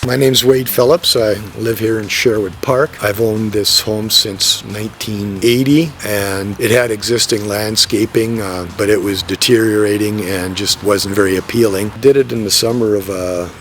My name's Wade Phillips. I live here in Sherwood Park. I've owned this home since 1980, and it had existing landscaping, but it was deteriorating and just wasn't very appealing. Did it in the summer of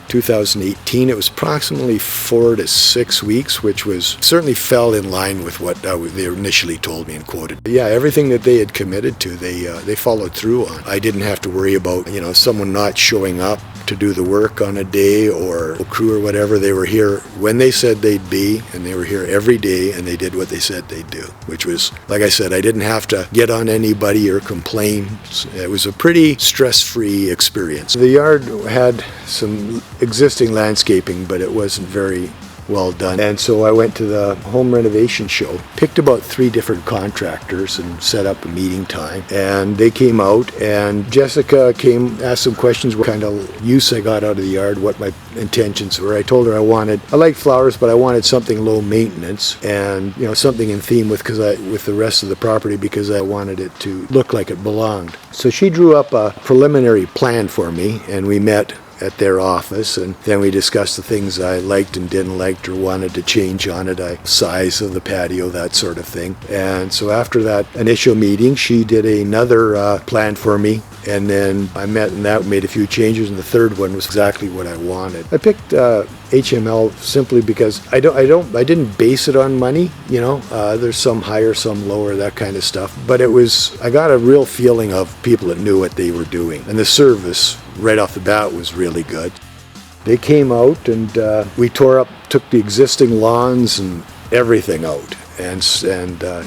2018. It was approximately 4 to 6 weeks, which was certainly fell in line with what they initially told me and quoted. Yeah, everything that they had committed to, they followed through on. I didn't have to worry about, someone not showing up to do the work on a day or a crew or whatever. They were here when they said they'd be, and they were here every day, and they did what they said they'd do, which was, like I said, I didn't have to get on anybody or complain. It was a pretty stress-free experience. The yard had some existing landscaping, but it wasn't very well done. And so I went to the home renovation show, picked about 3 different contractors and set up a meeting time. And they came out, and Jessica came, asked some questions, what kind of use I got out of the yard, what my intentions were. I told her I liked flowers, but I wanted something low maintenance and, something in theme with the rest of the property, because I wanted it to look like it belonged. So she drew up a preliminary plan for me, and we met at their office, and then we discussed the things I liked and didn't like or wanted to change on it, size of the patio, that sort of thing. And so after that initial meeting, she did another plan for me, and then I met and that made a few changes, and the third one was exactly what I wanted. I picked HML simply because I didn't base it on money. There's some higher, some lower, that kind of stuff. But I got a real feeling of people that knew what they were doing, and the service right off the bat was really good. They came out, and we took the existing lawns and everything out. And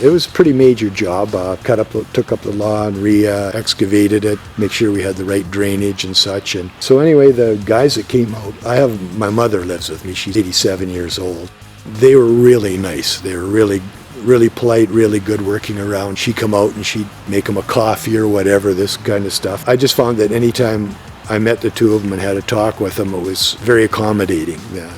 it was a pretty major job. Took up the lawn, excavated it, make sure we had the right drainage and such. And so anyway, the guys that came out, my mother lives with me. She's 87 years old. They were really nice. They were really polite, really good working around. She'd come out and she'd make them a coffee or whatever, this kind of stuff. I just found that anytime I met the two of them and had a talk with them, it was very accommodating. Yeah,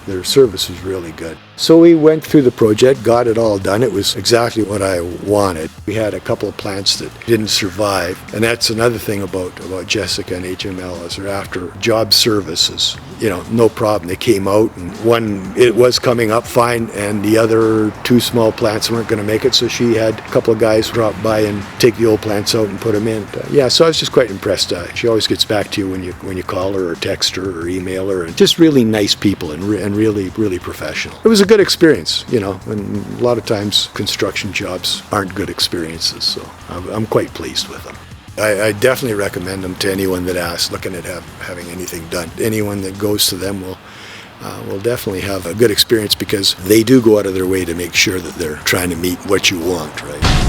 their service was really good. So we went through the project, got it all done. It was exactly what I wanted. We had a couple of plants that didn't survive, and that's another thing about Jessica and HML, is they're after job services. No problem. They came out, and it was coming up fine, and the other 2 small plants weren't going to make it, so she had a couple of guys drop by and take the old plants out and put them in. So I was just quite impressed. She always gets back to you when you call her or text her or email her, and just really nice people and really, really professional. It was a good experience, and a lot of times construction jobs aren't good experiences, so I'm quite pleased with them. I definitely recommend them to anyone that asks, looking at having anything done. Anyone that goes to them will definitely have a good experience, because they do go out of their way to make sure that they're trying to meet what you want, right?